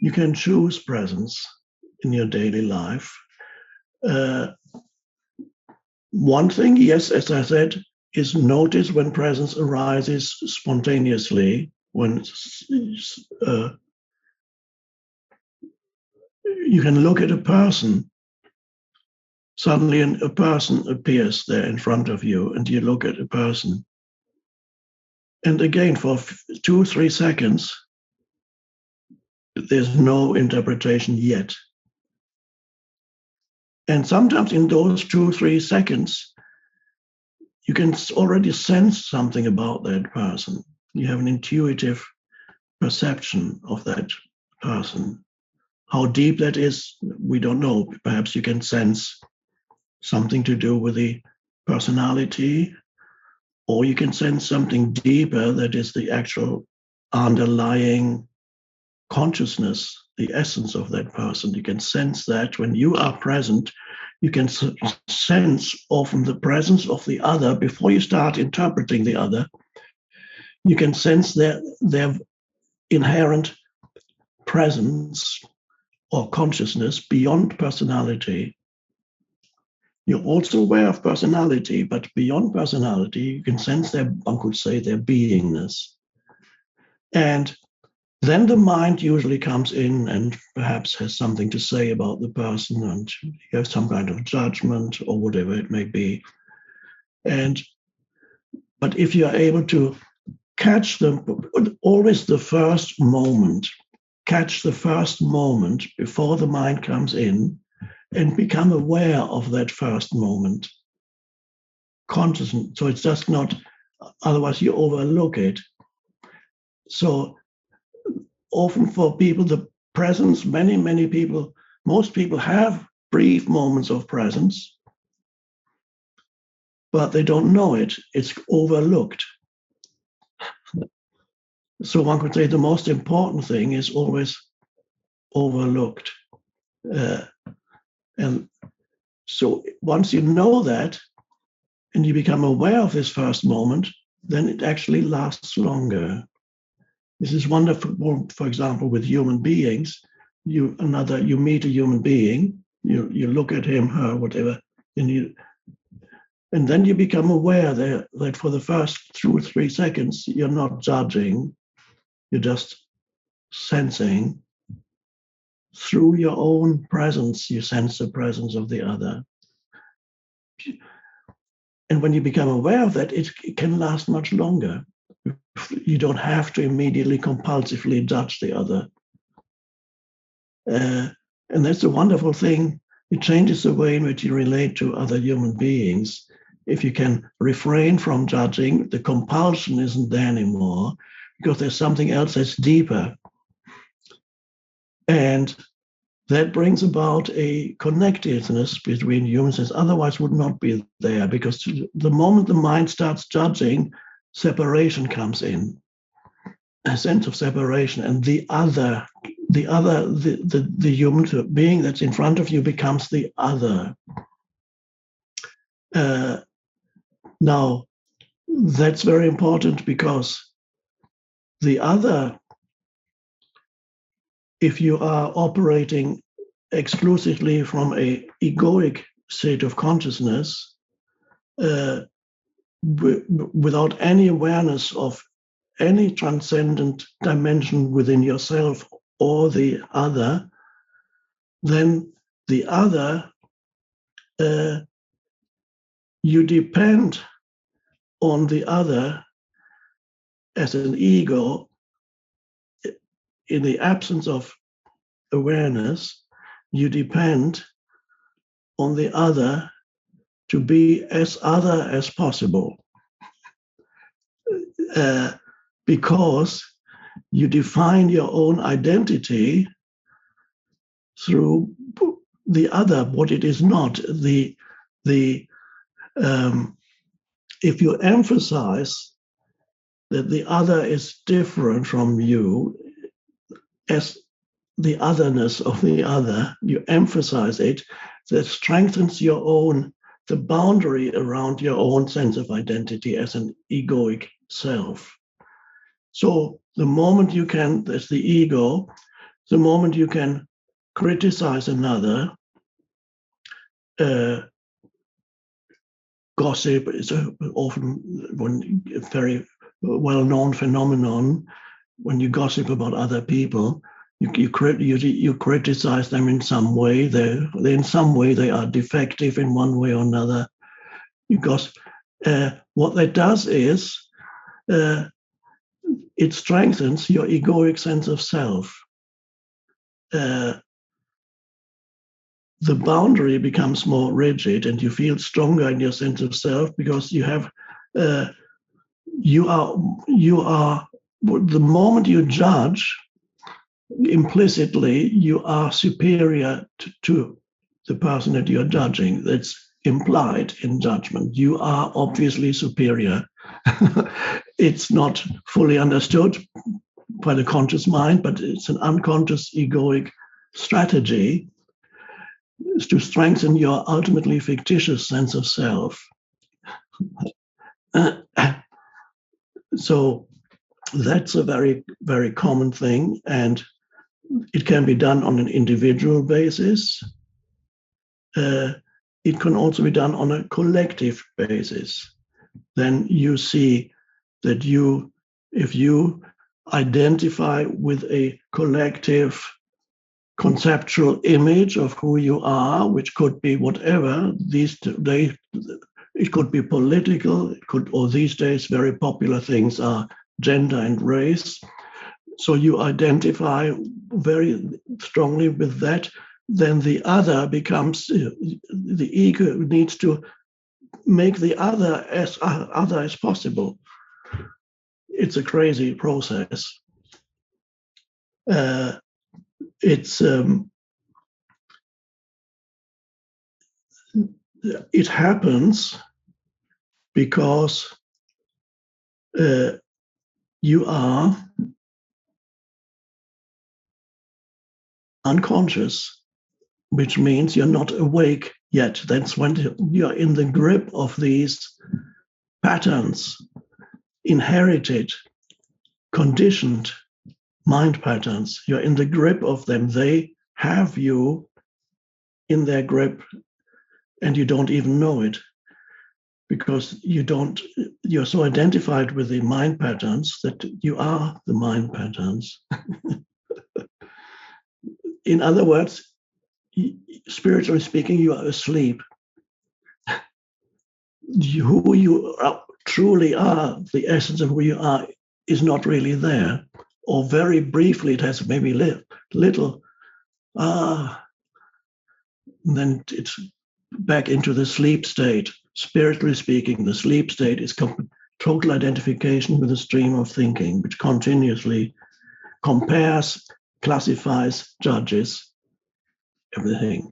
You can choose presence in your daily life. One thing, yes, as I said, is notice when presence arises spontaneously, when you can look at a person, suddenly a person appears there in front of you, and you look at a person. And again, for 2-3 seconds, there's no interpretation yet. And sometimes in those 2-3 seconds, you can already sense something about that person. You have an intuitive perception of that person. How deep that is, we don't know. Perhaps you can sense something to do with the personality, or you can sense something deeper that is the actual underlying consciousness, the essence of that person. You can sense that when you are present. You can sense often the presence of the other before you start interpreting the other. You can sense their inherent presence or consciousness beyond personality. You're also aware of personality, but beyond personality, you can sense one could say, their beingness. And then the mind usually comes in and perhaps has something to say about the person, and you have some kind of judgment or whatever it may be. But if you are able to catch always the first moment, catch the first moment before the mind comes in, and become aware of that first moment, conscious. So it's just not, otherwise you overlook it. So often for people, the presence, many people, most people have brief moments of presence, but they don't know it. It's overlooked. So one could say the most important thing is always overlooked. And so once you know that, and you become aware of this first moment, then it actually lasts longer. This is wonderful, for example, with human beings. You meet a human being, you look at him, her, whatever, and then you become aware that for the first 2 or 3 seconds, you're not judging, you're just sensing. Through your own presence, you sense the presence of the other. And when you become aware of that, it can last much longer. You don't have to immediately compulsively judge the other. And that's a wonderful thing. It changes the way in which you relate to other human beings. If you can refrain from judging, the compulsion isn't there anymore, because there's something else that's deeper. And that brings about a connectedness between humans that otherwise would not be there, because the moment the mind starts judging, separation comes in, a sense of separation, and the human being that's in front of you becomes the other. Now, that's very important, because the other, if you are operating exclusively from an egoic state of consciousness, without any awareness of any transcendent dimension within yourself or the other, then the other, you depend on the other as an ego. In the absence of awareness, you depend on the other to be as other as possible, because you define your own identity through the other, what it is not. If you emphasize that the other is different from you, as the otherness of the other, you emphasize it, that strengthens the boundary around your own sense of identity as an egoic self. So the moment you can, as the ego, The moment you can criticize another, gossip is often a very well-known phenomenon. When you gossip about other people, you criticize them in some way. They in some way they are defective in one way or another. You gossip. What that does is it strengthens your egoic sense of self. The boundary becomes more rigid, and you feel stronger in your sense of self because you have you are the moment you judge, implicitly you are superior to the person that you're judging. That's implied in judgment. You are obviously superior. It's not fully understood by the conscious mind, but it's an unconscious egoic strategy to strengthen your ultimately fictitious sense of self. So that's a very, very common thing, and it can be done on an individual basis. It can also be done on a collective basis. Then you see that if you identify with a collective conceptual image of who you are, which could be whatever these days, it could be political, or these days very popular things are gender and race. So you identify very strongly with that, then the other becomes, the ego needs to make the other as possible. It's a crazy process. It happens because you are unconscious, which means you're not awake yet. That's when you're in the grip of these patterns, inherited, conditioned mind patterns. You're in the grip of them. They have you in their grip, and you don't even know it, because you're so identified with the mind patterns that you are the mind patterns. In other words, spiritually speaking, you are asleep. Who you truly are, the essence of who you are, is not really there. Or very briefly, it has maybe little, and then it's back into the sleep state. Spiritually speaking, the sleep state is total identification with a stream of thinking, which continuously compares, classifies, judges everything.